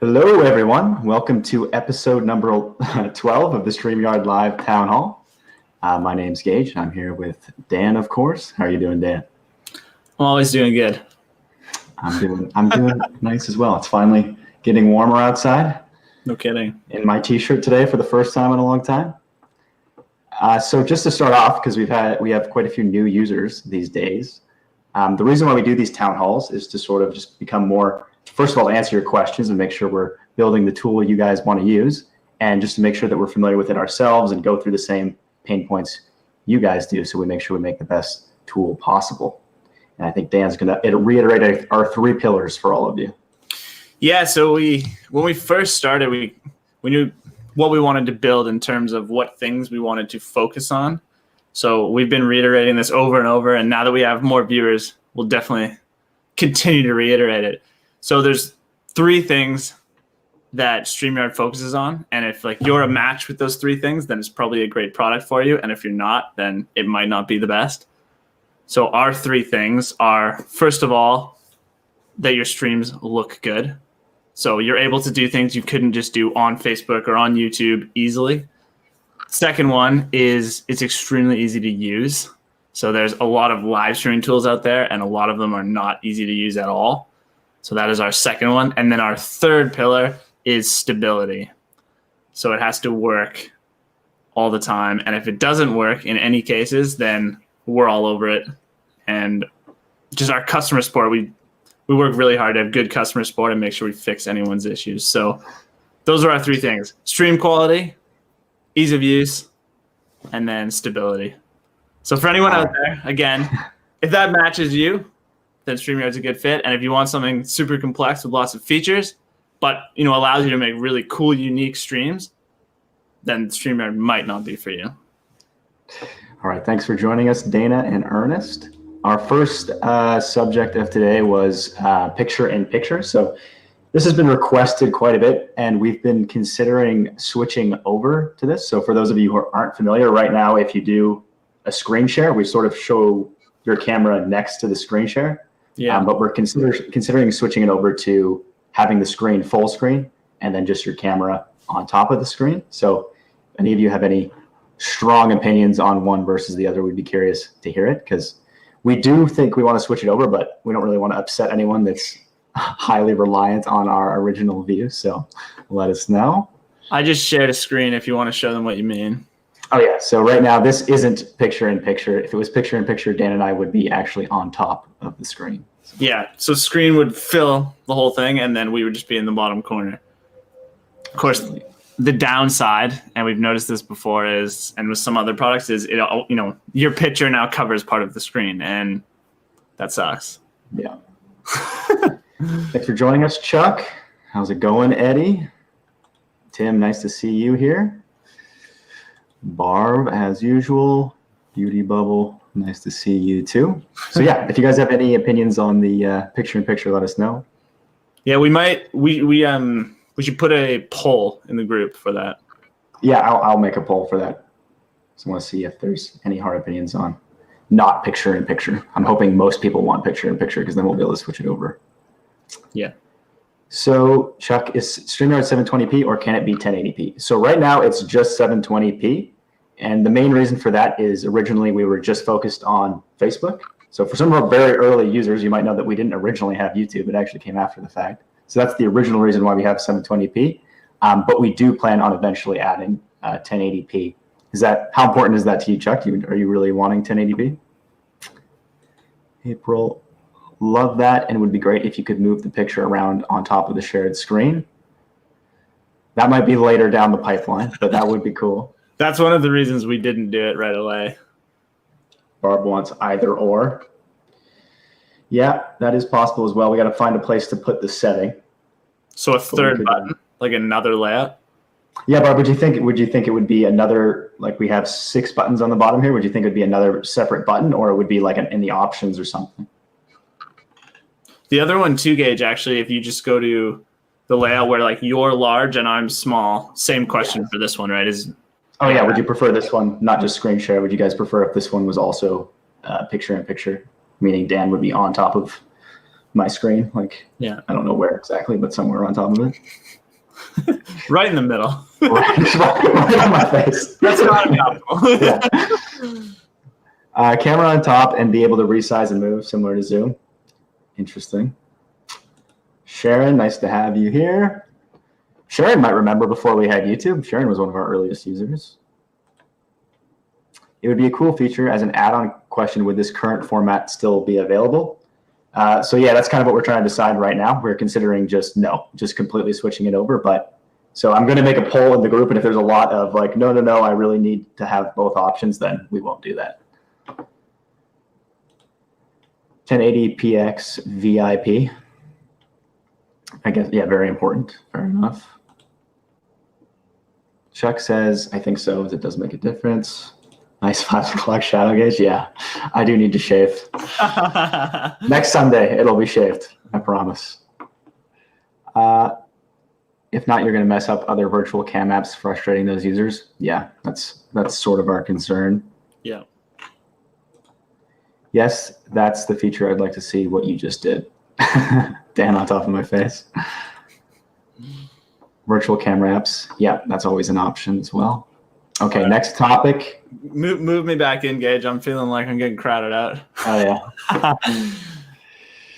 Hello, everyone. Welcome to episode number 12 of the StreamYard Live Town Hall. My name's Gage, and I'm here with Dan, of course. How are you doing, Dan? I'm always doing good. I'm doing nice as well. It's finally getting warmer outside. No kidding. In my t-shirt today for the first time in a long time. So just to start off, because we have quite a few new users these days. The reason why we do these town halls is to sort of just become more, first of all, answer your questions and make sure we're building the tool you guys want to use, and just to make sure that we're familiar with it ourselves and go through the same pain points you guys do, so we make sure we make the best tool possible. And I think Dan's going to reiterate our 3 pillars for all of you. Yeah, so when we first started, we knew what we wanted to build in terms of what things we wanted to focus on. So we've been reiterating this over and over, and now that we have more viewers, we'll definitely continue to reiterate it. So there's 3 things that StreamYard focuses on, and if you're a match with those 3 things, then it's probably a great product for you, and if you're not, then it might not be the best. So our 3 things are, first of all, that your streams look good. So you're able to do things you couldn't just do on Facebook or on YouTube easily. Second one is it's extremely easy to use. So there's a lot of live streaming tools out there, and a lot of them are not easy to use at all. So that is our second one. And then our third pillar is stability. So it has to work all the time. And if it doesn't work in any cases, then we're all over it. And just our customer support, we work really hard to have good customer support and make sure we fix anyone's issues. So those are our 3 things: stream quality, ease of use, and then stability. So for anyone out there, again, if that matches you, then StreamYard's a good fit. And if you want something super complex with lots of features, but allows you to make really cool, unique streams, then StreamYard might not be for you. All right, thanks for joining us, Dana and Ernest. Our first subject of today was picture-in-picture. So this has been requested quite a bit, and we've been considering switching over to this. So for those of you who aren't familiar, right now, if you do a screen share, we sort of show your camera next to the screen share. Yeah. But we're considering switching it over to having the screen full screen and then just your camera on top of the screen. So if any of you have any strong opinions on one versus the other, we'd be curious to hear it, because we do think we want to switch it over, but we don't really want to upset anyone that's highly reliant on our original view. So let us know. I just shared a screen if you want to show them what you mean. Oh, yeah. So right now, this isn't picture-in-picture. If it was picture-in-picture, Dan and I would be actually on top of the screen. Yeah, so screen would fill the whole thing, and then we would just be in the bottom corner. Of course, the downside, and we've noticed this before, is, and with some other products, is your picture now covers part of the screen, and that sucks. Yeah. Thanks for joining us, Chuck. How's it going, Eddie? Tim, nice to see you here. Barb, as usual. Beauty Bubble, nice to see you too. So yeah, if you guys have any opinions on the picture-in-picture, let us know. Yeah, we should put a poll in the group for that. Yeah, I'll make a poll for that. So I want to see if there's any hard opinions on not picture-in-picture. I'm hoping most people want picture-in-picture, because then we'll be able to switch it over. Yeah. So Chuck, is StreamYard 720p or can it be 1080p? So right now it's just 720p. And the main reason for that is originally we were just focused on Facebook. So for some of our very early users, you might know that we didn't originally have YouTube. It actually came after the fact. So that's the original reason why we have 720p. But we do plan on eventually adding 1080p. How important is that to you, Chuck? Are you really wanting 1080p? April, love that, and it would be great if you could move the picture around on top of the shared screen. That might be later down the pipeline, but that would be cool. That's one of the reasons we didn't do it right away. Barb wants either or. Yeah, that is possible as well. We got to find a place to put the setting. So a third button, like another layout? Yeah, Barb, would you think it would be another, like we have 6 buttons on the bottom here? Would you think it would be another separate button, or it would be like in the options or something? The other one too, Gage, actually, if you just go to the layout where you're large and I'm small, same question for this one, right? Oh yeah, would you prefer this one, not just screen share? Would you guys prefer if this one was also picture-in-picture, meaning Dan would be on top of my screen. Like, Yeah. I don't know where exactly, but somewhere on top of it. Right in the middle. right on my face. That's not acceptable. Yeah. Camera on top and be able to resize and move, similar to Zoom. Interesting. Sharon, nice to have you here. Sharon might remember before we had YouTube. Sharon was one of our earliest users. It would be a cool feature as an add-on question. Would this current format still be available? So yeah, that's kind of what we're trying to decide right now. We're considering just completely switching it over. But so I'm going to make a poll in the group, and if there's a lot of like, no, I really need to have both options, then we won't do that. 1080px VIP. I guess, yeah, very important. Fair enough. Chuck says, I think so, as it does make a difference. Nice 5 o'clock shadow gauge. Yeah, I do need to shave. Next Sunday, it'll be shaved. I promise. If not, you're going to mess up other virtual cam apps, frustrating those users. Yeah, that's sort of our concern. Yeah. Yes, that's the feature I'd like to see what you just did. Dan on top of my face. Virtual camera apps. Yeah, that's always an option as well. Okay, right. Next topic. Move me back in, Gage. I'm feeling like I'm getting crowded out. Oh, yeah.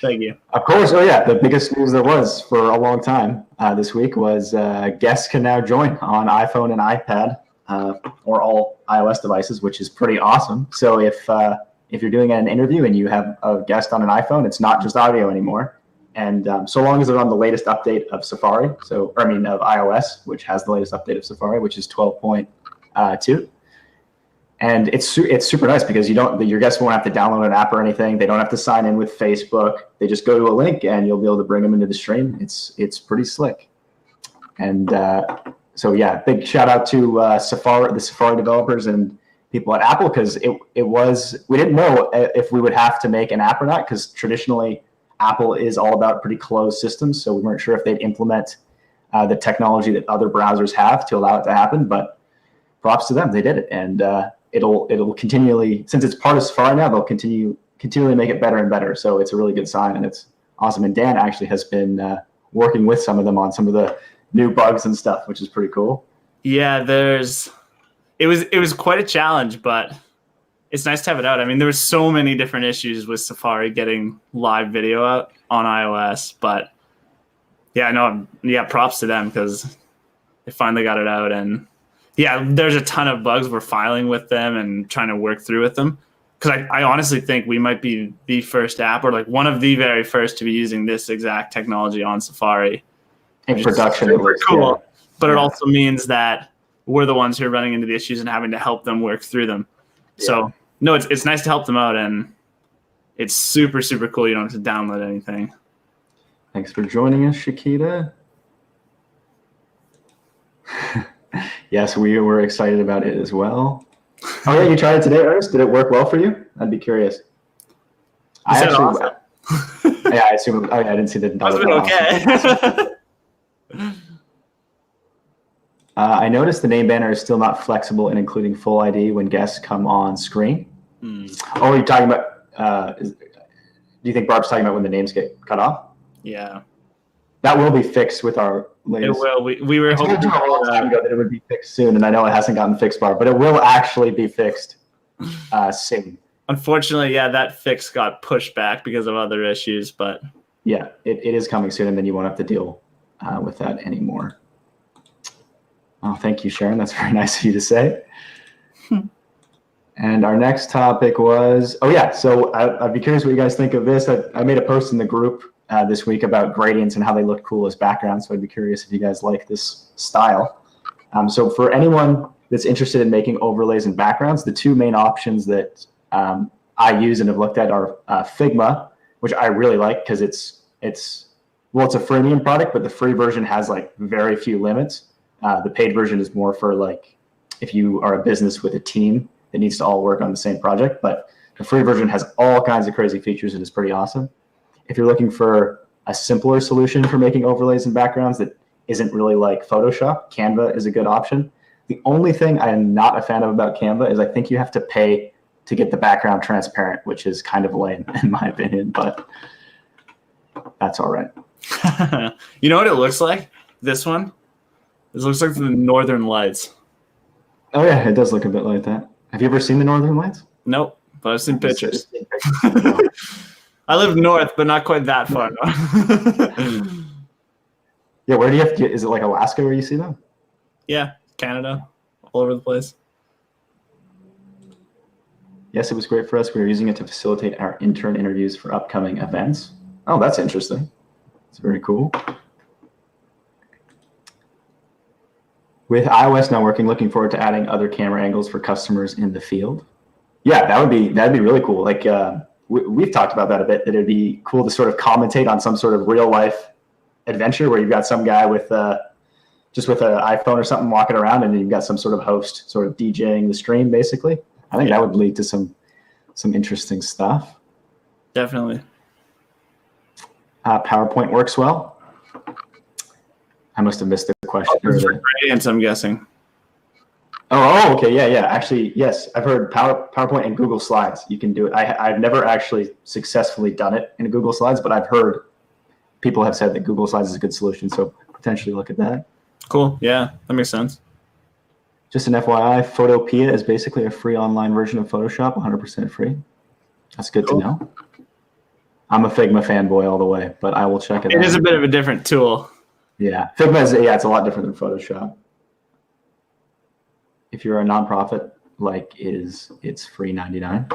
Thank you. Of course. Oh, yeah. The biggest news there was for a long time this week was guests can now join on iPhone and iPad or all iOS devices, which is pretty awesome. So if you're doing an interview and you have a guest on an iPhone, it's not just audio anymore. And so long as they're on the latest update of Safari, of iOS, which has the latest update of Safari, which is 12.2. And it's super nice because your guests won't have to download an app or anything. They don't have to sign in with Facebook. They just go to a link and you'll be able to bring them into the stream. It's pretty slick. And so yeah, big shout out to the Safari developers and people at Apple, because we didn't know if we would have to make an app or not, because traditionally Apple is all about pretty closed systems. So we weren't sure if they'd implement the technology that other browsers have to allow it to happen, but props to them, they did it. And it'll continually, since it's part of Safari now, they'll continually make it better and better. So it's a really good sign, and it's awesome. And Dan actually has been working with some of them on some of the new bugs and stuff, which is pretty cool. Yeah, it was quite a challenge, but it's nice to have it out. I mean, there were so many different issues with Safari getting live video out on iOS, but props to them because they finally got it out. And yeah, there's a ton of bugs we're filing with them and trying to work through with them. Because I honestly think we might be the first app, or like one of the very first, to be using this exact technology on Safari. In production, it looks cool. Yeah. But it also means that we're the ones who are running into the issues and having to help them work through them. Yeah. So no, it's nice to help them out, and it's super, super cool. You don't have to download anything. Thanks for joining us, Shakita. Yes, we were excited about it as well. Oh yeah, you tried it today, Ernest? Did it work well for you? I'd be curious. Awesome. Yeah, I assume. Oh yeah, I didn't see the. That's been okay. I noticed the name banner is still not flexible in including full ID when guests come on screen. Oh, are you talking about? Do you think Barb's talking about when the names get cut off? Yeah. That will be fixed with our latest. It will. We were hoping a long time ago that it would be fixed soon, and I know it hasn't gotten fixed, Barb, but it will actually be fixed soon. Unfortunately, yeah, that fix got pushed back because of other issues, but yeah, it is coming soon, and then you won't have to deal with that anymore. Oh, thank you, Sharon. That's very nice of you to say. And our next topic was, so I'd be curious what you guys think of this. I made a post in the group this week about gradients and how they look cool as backgrounds. So I'd be curious if you guys like this style. So for anyone that's interested in making overlays and backgrounds, the two main options that I use and have looked at are Figma, which I really like because it's a freemium product, but the free version has like very few limits. The paid version is more for like if you are a business with a team that needs to all work on the same project, but the free version has all kinds of crazy features and is pretty awesome. If you're looking for a simpler solution for making overlays and backgrounds that isn't really like Photoshop, Canva is a good option. The only thing I am not a fan of about Canva is I think you have to pay to get the background transparent, which is kind of lame in my opinion. But That's all right. You know what it looks like? This one? It looks like the Northern Lights. Oh yeah, it does look a bit like that. Have you ever seen the Northern Lights? Nope, but I've seen pictures. I live north, but not quite that far. Yeah, where do you have to? Is it like Alaska where you see them? Yeah, Canada, all over the place. Yes, it was great for us. We were using it to facilitate our intern interviews for upcoming events. Oh, that's interesting. It's very cool. With iOS now working, looking forward to adding other camera angles for customers in the field. Yeah, that'd be really cool. Like we've talked about that a bit. That it'd be cool to sort of commentate on some sort of real life adventure where you've got some guy with just with an iPhone or something walking around, and you've got some sort of host sort of DJing the stream, basically. I think that would lead to some interesting stuff. Definitely. PowerPoint works well. I must have missed the question. Gradients, I'm guessing. Oh, okay, yeah. Actually, yes, I've heard PowerPoint and Google Slides. You can do it. I've never actually successfully done it in Google Slides, but I've heard people have said that Google Slides is a good solution. So potentially look at that. Cool. Yeah, that makes sense. Just an FYI, Photopea is basically a free online version of Photoshop, 100% free. That's good to know. I'm a Figma fanboy all the way, but I will check it out. It is a bit of a different tool. Yeah, Figma is, it's a lot different than Photoshop. If you're a nonprofit, it's free 99.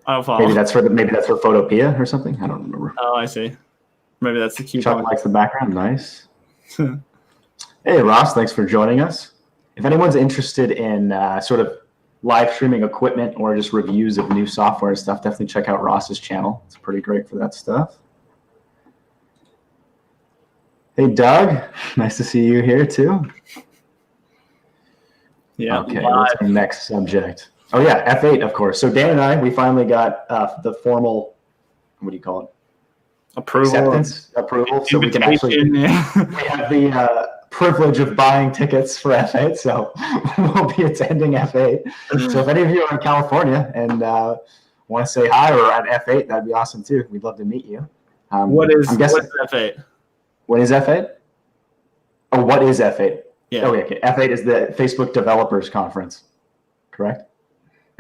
I don't follow. Maybe that's for Photopea or something. I don't remember. Oh, I see. Maybe that's the key. Chuck likes the background. Nice. Hey, Ross, thanks for joining us. If anyone's interested in sort of live streaming equipment or just reviews of new software and stuff, definitely check out Ross's channel. It's pretty great for that stuff. Hey, Doug, nice to see you here too. Yeah. Okay, what's our next subject? Oh yeah, F8, of course. So Dan and I, we finally got the formal, what do you call it? Approval. So we can actually, we have the privilege of buying tickets for F8. So we'll be attending F8. So if any of you are in California and want to say hi or at F8, that'd be awesome too. We'd love to meet you. What is F8? What is F8? Oh, what is F8? Yeah. Oh, okay. F8 is the Facebook Developers Conference, correct?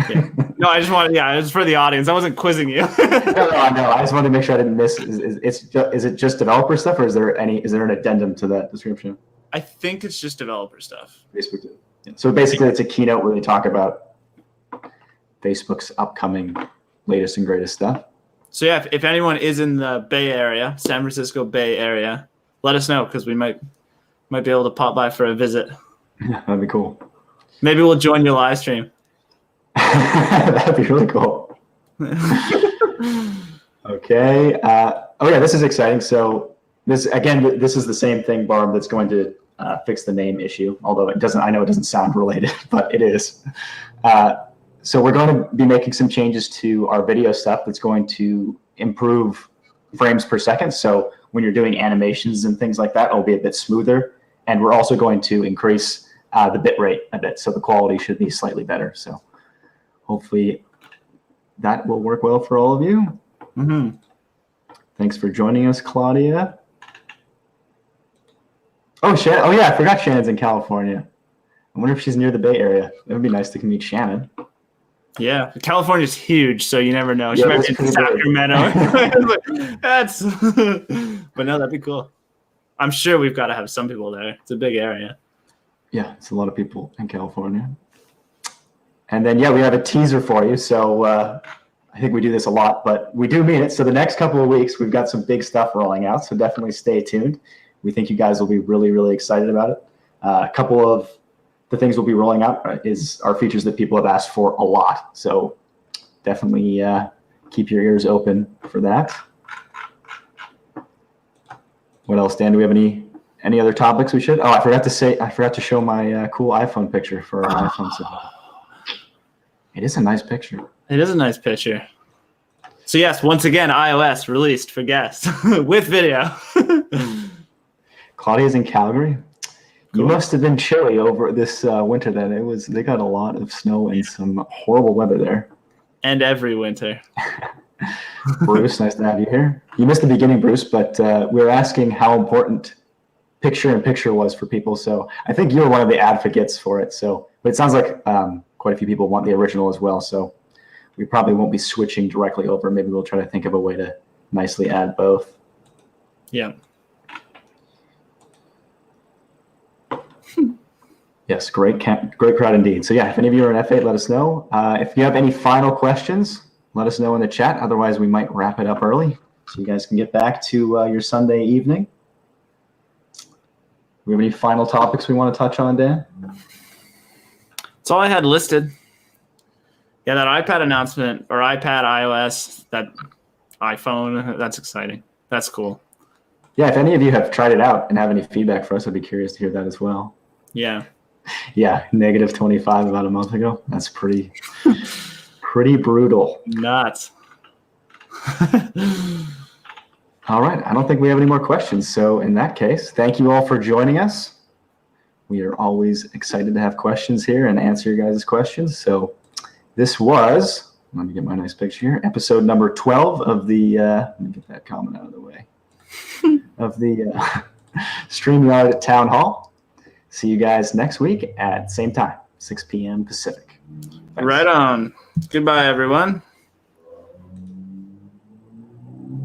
Yeah. No, I just wanted, it's for the audience. I wasn't quizzing you. No. I just wanted to make sure I didn't miss. Is it just developer stuff, or is there an addendum to that description? I think it's just developer stuff. Facebook. Yeah. So basically, it's a keynote where they talk about Facebook's upcoming latest and greatest stuff. So yeah, if anyone is in the Bay Area, San Francisco Bay Area, let us know because we might be able to pop by for a visit. Yeah, that'd be cool. Maybe we'll join your live stream. That'd be really cool. Okay. This is exciting. So this is the same thing, Barb, that's going to fix the name issue. Although it doesn't. I know it doesn't sound related, but it is. So we're going to be making some changes to our video stuff that's going to improve frames per second. So when you're doing animations and things like that, it'll be a bit smoother. And we're also going to increase the bit rate a bit. So the quality should be slightly better. So hopefully that will work well for all of you. Mm-hmm. Thanks for joining us, Claudia. Oh, Shannon. Oh, yeah, I forgot Shannon's in California. I wonder if she's near the Bay Area. It would be nice to meet Shannon. Yeah, California's huge, so you never know. She might be in Sacramento. But no, that'd be cool. I'm sure we've got to have some people there. It's a big area. Yeah, it's a lot of people in California. And then, we have a teaser for you. So I think we do this a lot, but we do mean it. So the next couple of weeks, we've got some big stuff rolling out. So definitely stay tuned. We think you guys will be really, really excited about it. A couple of the things we'll be rolling out are features that people have asked for a lot. So definitely keep your ears open for that. What else, Dan? Do we have any other topics we should? Oh, I forgot to show my cool iPhone picture for our iPhone. So it is a nice picture. It is a nice picture. So yes, once again, iOS released for guests with video. Claudia's in Calgary. Cool. You must have been chilly over this winter then. They got a lot of snow and some horrible weather there. And every winter. Bruce, nice to have you here. You missed the beginning, Bruce, but we were asking how important picture-in-picture was for people. So I think you were one of the advocates for it. So, but it sounds like quite a few people want the original as well. So we probably won't be switching directly over. Maybe we'll try to think of a way to nicely add both. Yeah. Yes, great crowd indeed. So yeah, if any of you are in F8, let us know. If you have any final questions, let us know in the chat. Otherwise, we might wrap it up early so you guys can get back to your Sunday evening. Do we have any final topics we want to touch on, Dan? That's all I had listed. Yeah, that iPad announcement, or iPad, iOS, that iPhone, that's exciting. That's cool. Yeah, if any of you have tried it out and have any feedback for us, I'd be curious to hear that as well. Yeah. Yeah, -25 about a month ago. That's pretty brutal. Nuts. All right, I don't think we have any more questions. So in that case, thank you all for joining us. We are always excited to have questions here and answer your guys' questions. So this was, let me get my nice picture here, episode number 12 of the, let me get that comment out of the way, of the StreamYard Town Hall. See you guys next week at same time, 6 p.m. Pacific. Thanks. Right on. Goodbye, everyone.